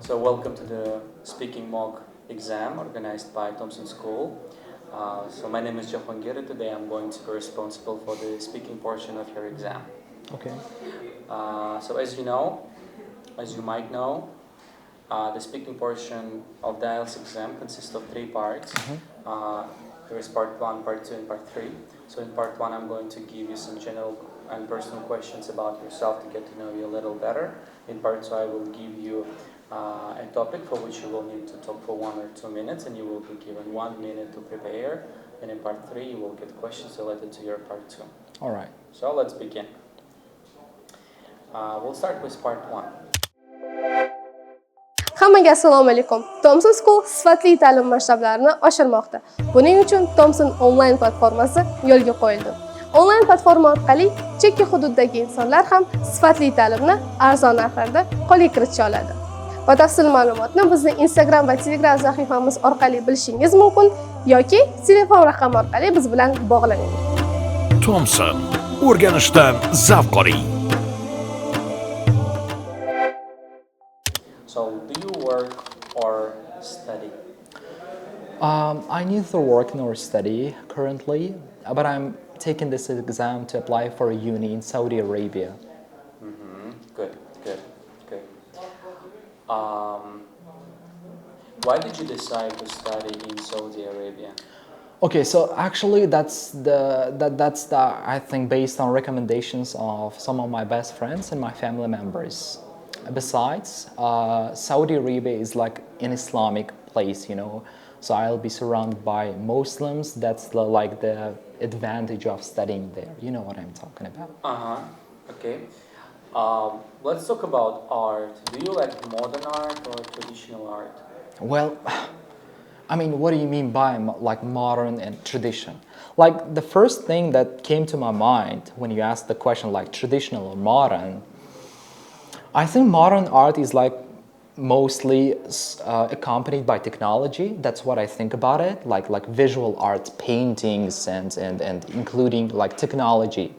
So welcome to the speaking mock exam organized by Thompson School. So my name is Jahangir. Today I'm going to be responsible for the speaking portion of your exam. Okay. So as you might know, the speaking portion of the IELTS exam consists of three parts. There is part 1, part 2, and part 3. So in part 1 I'm going to give you some general and personal questions about yourself to get to know you a little better. In part 2 I will give you a topic for which you will need to talk for 1 or 2 minutes, and you will be given 1 minute to prepare. And in part 3 you will get questions related to your part 2. All right. So let's begin. We'll start with part 1. Hammaga assalomu alaykum. Thompson School sifatli ta'lim maktablarini oshirmoqda. Buning uchun Thompson onlayn platformasi yo'lga qo'yildi. Onlayn platforma orqali chekka hududdagi insonlar ham sifatli ta'limni arzon narxlarda qo'lga kiritcha oladi. Batafsil ma'lumotni bizning Instagram va Telegram sahifamiz orqali bilishingiz mumkin yoki telefon raqami orqali biz bilan bog'laning. Thompson, o'rganishdan zavq oling. So, do you work or study? I neither work nor study currently, but I'm taking this exam to apply for a uni in Saudi Arabia. Good. Why did you decide to study in Saudi Arabia? Okay, so actually that's the I think based on recommendations of some of my best friends and my family members. Besides, Saudi Arabia is like an Islamic place, so I'll be surrounded by Muslims. That's like the advantage of studying there. You know what I'm talking about. Okay. Let's talk about art. Do you like modern art or traditional art? Well, I mean, what do you mean by like modern and tradition? Like the first thing that came to my mind when you asked the question like traditional or modern, I think modern art is like mostly accompanied by technology. That's what I think about it, like visual art, paintings, and including like technology.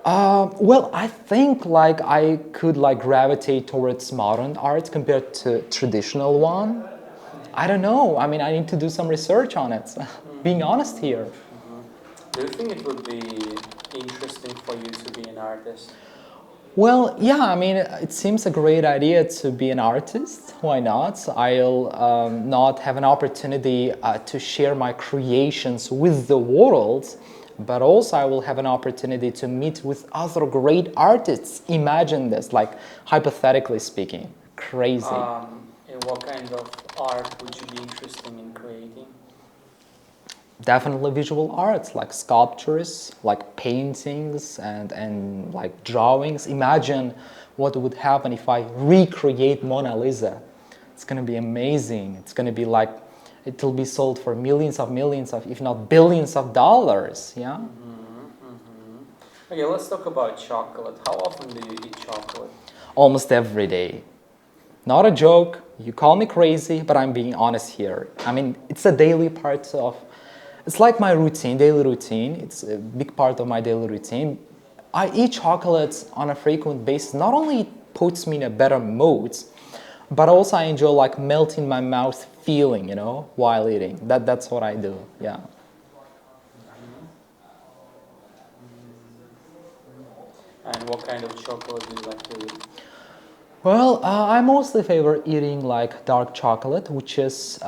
Well, I think like I could like gravitate towards modern art compared to traditional one. I don't know. I mean, I need to do some research on it. Being honest here. Do you think it would be interesting for you to be an artist? Well, yeah, I mean, it seems a great idea to be an artist. Why not? I'll not have an opportunity to share my creations with the world, but also I will have an opportunity to meet with other great artists. Imagine this, like hypothetically speaking. Crazy. And what kind of art would you be interested in creating? Definitely visual arts, like sculptures, like paintings and like drawings. Imagine what would happen if I recreate Mona Lisa. It's going to be amazing. It's going to be like, it'll be sold for millions of, if not billions of dollars, yeah? Okay, let's talk about chocolate. How often do you eat chocolate? Almost every day. Not a joke. You call me crazy, but I'm being honest here. I mean, it's a daily part of, it's like my routine, daily routine. It's a big part of my daily routine. I eat chocolates on a frequent basis. Not only it puts me in a better mood, but also I enjoy like melting my mouth feeling, while eating. That's what I do, yeah. And what kind of chocolate do you like to eat? Well, I mostly favor eating like dark chocolate, which is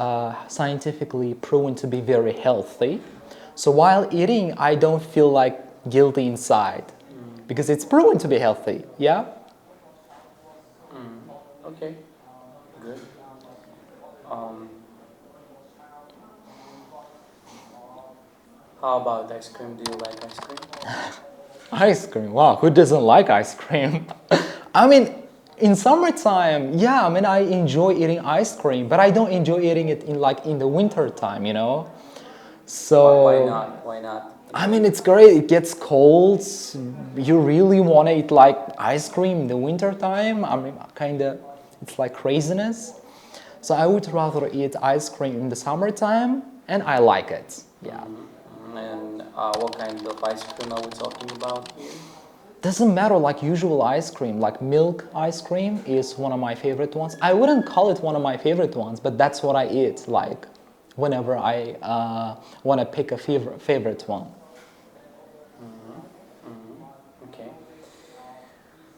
scientifically proven to be very healthy. So while eating, I don't feel like guilty inside because it's proven to be healthy, yeah? Okay, good. How about ice cream? Do you like ice cream? Ice cream, wow, who doesn't like ice cream? I mean, in summertime, yeah, I mean, I enjoy eating ice cream, but I don't enjoy eating it in the winter time, So Why not? I mean, it's great. It gets cold. You really want to eat like ice cream in the winter time? I mean, it's like craziness. So I would rather eat ice cream in the summertime, and I like it. Yeah. And what kind of ice cream are we talking about here? doesn't matter, like usual ice cream, like milk ice cream is one of my favorite ones. I wouldn't call it one of my favorite ones, but that's what I eat, like whenever I want to pick a favorite one. Okay.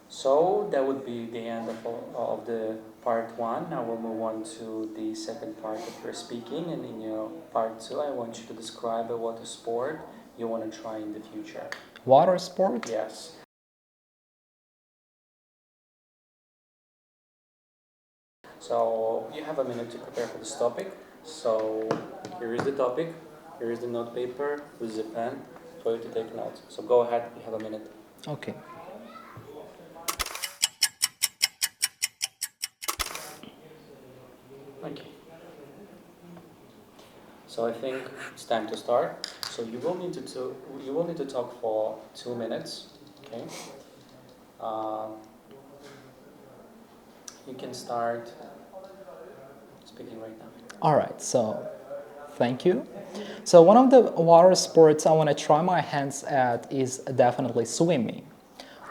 So that would be the end of the part one. Now we'll move on to the second part that you're speaking. And in your part two, I want you to describe a water sport you want to try in the future. Water sport? Yes. So you have a minute to prepare for this topic. So here is the topic. Here is the note paper with the pen for you to take notes. So go ahead. You have a minute. Okay. Okay. So I think it's time to start. So you will need to talk for 2 minutes. Okay. You can start speaking right now. All right, so thank you. So one of the water sports I want to try my hands at is definitely swimming.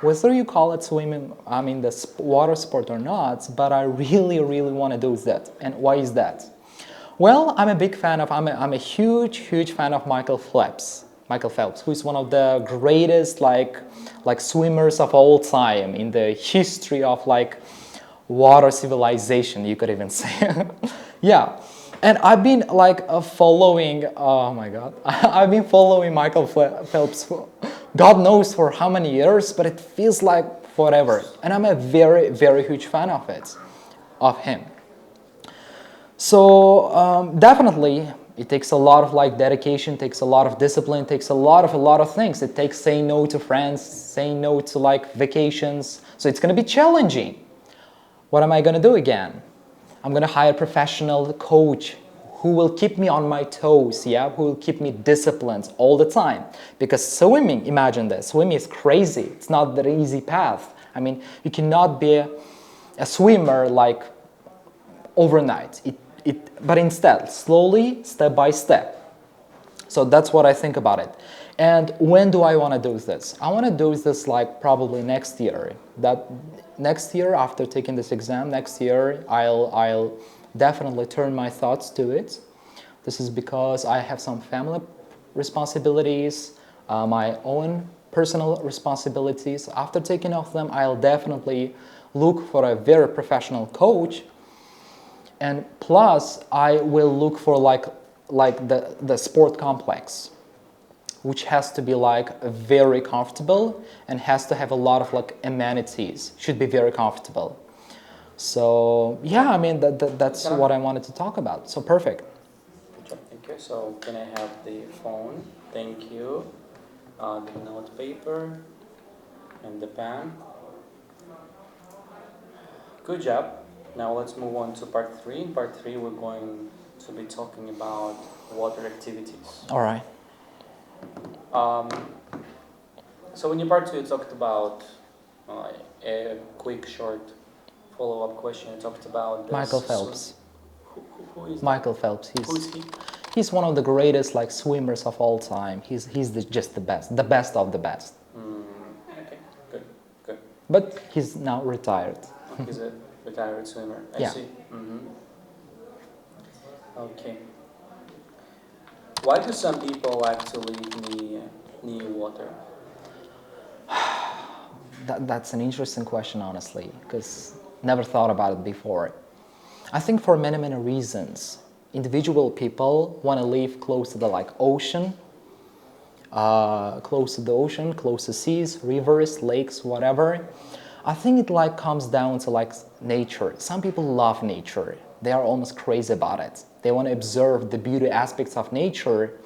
Whether you call it swimming, I mean the water sport or not, but I really want to do that. And why is that? Well, I'm a big fan of, I'm a huge fan of Michael Phelps, who is one of the greatest like swimmers of all time in the history of like water civilization, you could even say. Yeah. And I've been like following, oh my God, I've been following Michael Phelps, God knows for how many years, but it feels like forever. And I'm a very huge fan of him. So definitely it takes a lot of like dedication, takes a lot of discipline, takes a lot of things. It takes saying no to friends, saying no to like vacations. So it's going to be challenging. What am I going to do again? I'm going to hire a professional coach who will keep me on my toes, yeah, who will keep me disciplined all the time. Because swimming, imagine this, swimming is crazy. It's not the easy path. I mean, you cannot be a swimmer like overnight. But instead, slowly, step by step. So that's what I think about it. And when do I want to do this? I want to do this like probably next year. That next year, after taking this exam, next year, I'll definitely turn my thoughts to it. This is because I have some family responsibilities, my own personal responsibilities. After taking off them, I'll definitely look for a very professional coach. And plus, I will look for like the sport complex, which has to be like very comfortable and has to have a lot of like amenities. Should be very comfortable. So yeah, I mean that's what I wanted to talk about. So perfect. Good job. Thank you. So can I have the phone? Thank you. The note paper and the pen. Good job. Now let's move on to part 3. In part 3, we're going to be talking about water activities. All right. So in your part 2, you talked about a quick, short follow-up question. You talked about Michael Phelps. Who is Michael Phelps. Who's he? He's one of the greatest like swimmers of all time. He's just the best of the best. Okay, good. But he's now retired. He's a retired swimmer. I see. Okay. Why do some people like to live near water? That's an interesting question, honestly, because never thought about it before. I think for many reasons. Individual people want to live close to the like ocean, close to the ocean, close to seas, rivers, lakes, whatever. I think it like comes down to like nature. Some people love nature. They are almost crazy about it. They want to observe the beauty aspects of nature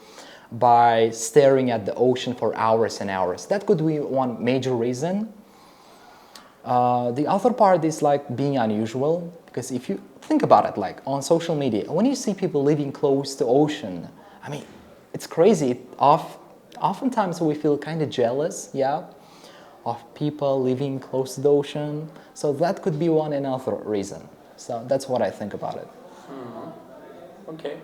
by staring at the ocean for hours and hours. That could be one major reason. The other part is like being unusual, because if you think about it, like on social media, when you see people living close to ocean, I mean, it's crazy. Oftentimes we feel kind of jealous, yeah, of people living close to the ocean. So that could be another reason. So that's what I think about it. Okay.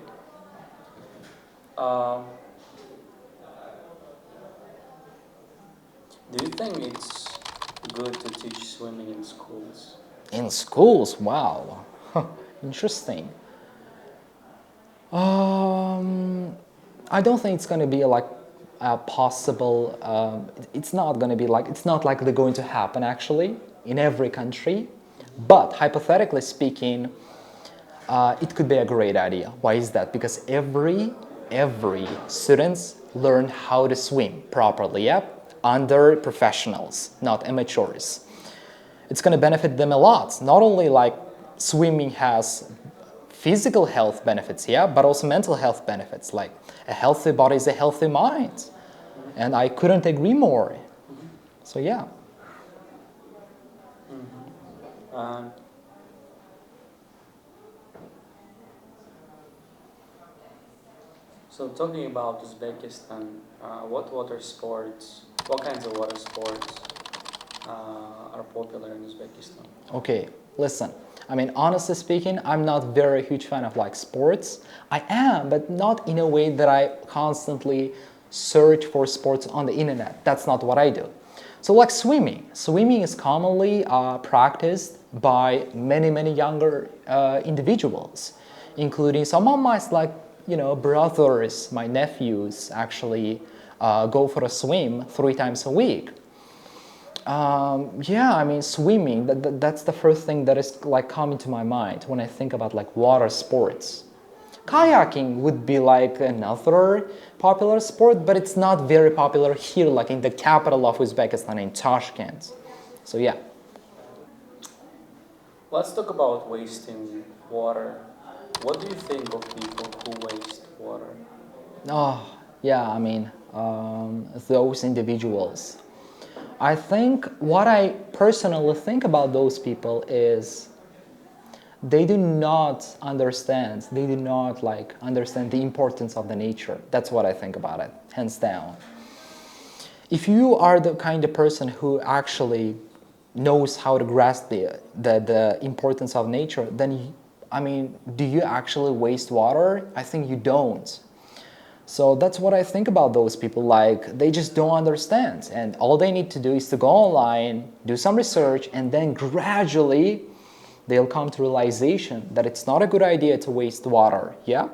Do you think it's good to teach swimming in schools? In schools, wow. Interesting. I don't think it's going to be like a possible, it's not going to be like, it's not likely going to happen actually in every country. But hypothetically speaking, it could be a great idea. Why is that? Because every students learn how to swim properly, yeah, under professionals, not amateurs. It's going to benefit them a lot. Not only like swimming has physical health benefits, yeah, but also mental health benefits. Like a healthy body is a healthy mind, and I couldn't agree more. So yeah. Um, so talking about Uzbekistan, what water sports, what kinds of water sports are popular in Uzbekistan? Okay, listen. I mean, honestly speaking, I'm not very huge fan of like sports. I am, but not in a way that I constantly search for sports on the internet. That's not what I do. So like swimming. Swimming is commonly practiced by many younger individuals, including some of my like, you know, brothers, my nephews actually go for a swim 3 times a week. Yeah, I mean, swimming, that's the first thing that is like coming to my mind when I think about like water sports. Kayaking would be like another popular sport, but it's not very popular here, like in the capital of Uzbekistan, in Tashkent. So yeah. Let's talk about wasting water. What do you think of people who waste water? Oh, yeah, I mean, those individuals. I think what I personally think about those people is they do not understand, they do not like understand the importance of the nature. That's what I think about it, hands down. If you are the kind of person who actually knows how to grasp the importance of nature, then I mean, do you actually waste water? I think you don't. So that's what I think about those people. Like, they just don't understand, and all they need to do is to go online, do some research, and then gradually they'll come to realization that it's not a good idea to waste water. Yeah.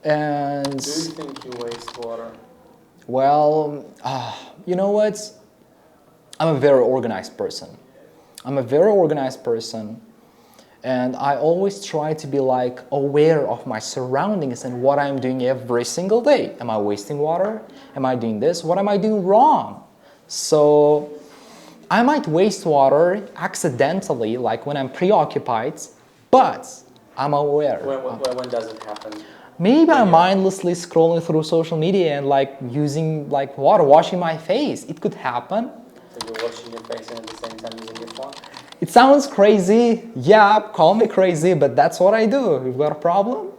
And Do you think you waste water? well, you know what? I'm a very organized person. I'm a very organized person. And I always try to be like aware of my surroundings and what I'm doing every single day. Am I wasting water? Am I doing this? What am I doing wrong? So I might waste water accidentally, like when I'm preoccupied, but I'm aware. When does it happen? Maybe I'm mindlessly scrolling through social media and like using like water, washing my face. It could happen. So you're washing your face and at the same time using your phone? It sounds crazy. Yeah, call me crazy, but that's what I do. You've got a problem?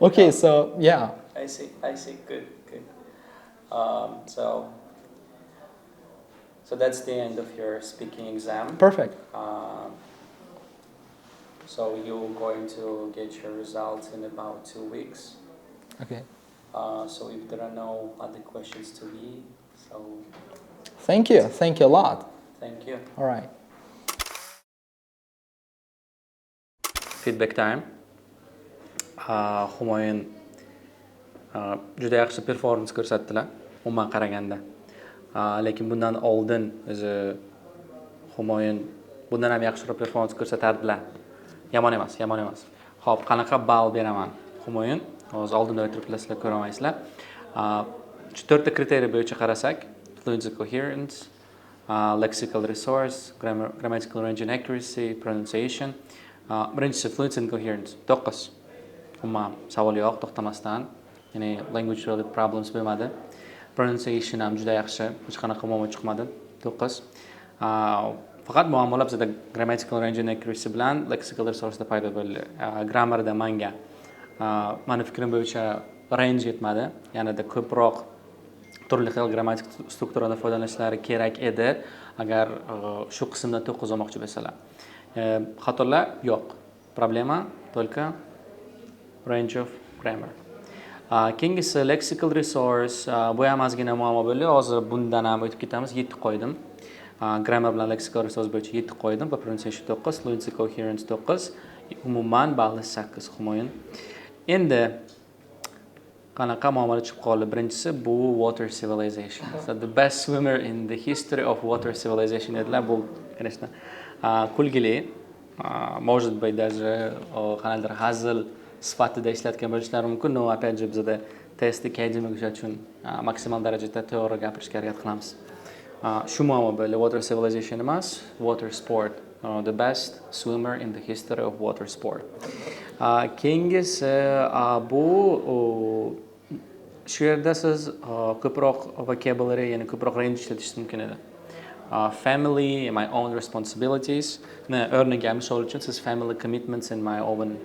Okay, so yeah. I see, good. So that's the end of your speaking exam. Perfect. So you're going to get your results in about 2 weeks. Okay. So if there are no other questions to me, so Thank you a lot. thank you. All right. Feedback time. Humoyun juda yaxshi performans ko'rsatdilar umuman qaraganda. Lekin bundan oldin o'zi Humoyun bundan ham yaxshiroq performans ko'rsatardilar. Yomon emas. Xo'p, qanaqa ball beraman? Humoyun, hozir oldinda o'tiribsizlar, ko'ra olmaysizlar. 4 ta kriteriy bo'yicha qarasak, fluency coherence, lexical resource, grammatical range and accuracy, pronunciation. Birinchisi fluency and coherence. 9. Umuman savol yo'q, to'xtamasdan. Ya'ni language related problems bo'lmadi. Pronunciation ham juda yaxshi, hech qanaqa muammo chiqmadi. 9. Faqat muammolar bizda grammatical range and accuracy bilan lexical resource da paydo bo'ldi. Grammarda menga meni fikrim bo'yicha range yetmadi. Yanada ko'proq turli xil grammatik strukturadan foydalanishlari kerak edi agar shu qismdan 9 olmoqchi bo'lsalar. Xatolar yo'q. Problema только range of grammar. Keyingisi lexical resource, bu ham ozgina muammo bo'ldi. Hozir bundan ham o'tib ketamiz. 7 qo'ydim. Grammar bilan lexical resource bo'yicha 7 qo'ydim. Pronunciation 9, fluency coherence 9, umuman balli 8 humoyin. Endi qanaqa muomala chiqib qoldi? Birinchisi bu water civilization. So the best swimmer in the history of water civilization dedilar. Bu, конечно, kulgili. Может быть, даже qanaqadir hazil sifatida ishlatgan bo'lishlari mumkin. No, опять же, bizda testni KDM uchun maksimal darajada to'g'ri gapirishga harakat qilamiz. Shu muammo bo'ldi. Water civilization emas, water sport. The best swimmer in the history of water sport. Keyingisi bu shu yerda siz ko'proq vocabulary, ya'ni ko'proq range ishlatishingiz mumkin edi. Family, my own responsibilities. O'rniga misol uchun siz family commitments and my own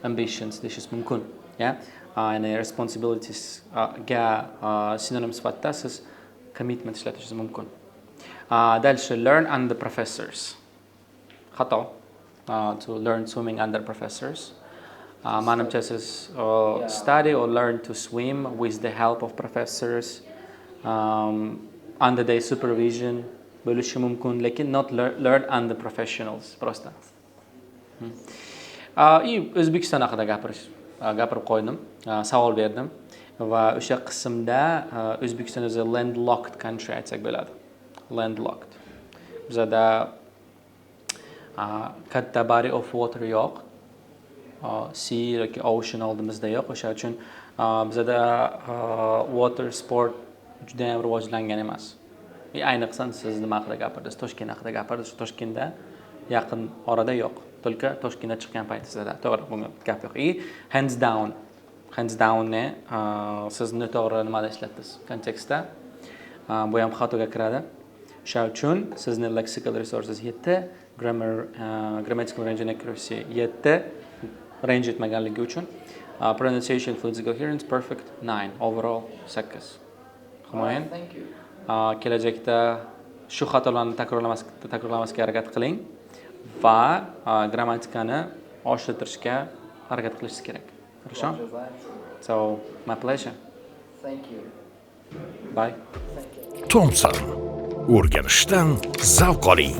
ambitions deyishingiz mumkin. Ya'ni responsibilities ga sinonim sifatida siz commitment ishlatishingiz mumkin. Дальше learn under professors. Xato. To learn swimming under professors. Manimcha siz study or learn to swim with the help of professors, under their supervision bo'lishi mumkin, lekin not learn under professionals просто. O'zbekiston haqida gapirib qo'ydim, savol berdim va o'sha qismda O'zbekiston o'zi landlocked country aytsak bo'ladi. Landlocked. Bizda katta body of water yo'q. Sea yoki ocean oldimizda yo'q. O'sha uchun bizda water sport juda ham rivojlangan emas. Ayniqsa siz nima haqida gapirdingiz? Toshkent haqida gapirdingiz. Toshkentda yaqin orada yo'q. Только Toshkentga chiqqan paytingizda to'g'ri bunga gap yo'q. Hands down. Hands down-ni siz noto'g'ri nimada ishlatdingiz? Kontekstda. Bu ham xatoga kiradi. O'sha uchun sizni lexical resources 7, grammatical range and accuracy 7, range etmaganligi uchun, pronunciation, fluency, coherence perfect 9, overall 8. Humoyin. Kelajakda shu xatolarni takrorlamasga harakat qiling va grammatikani oshirtirishga harakat qilishingiz kerak. Хорошо? So, my pleasure. Thank you. Bye. Thompson. O'rganishdan zavq oling.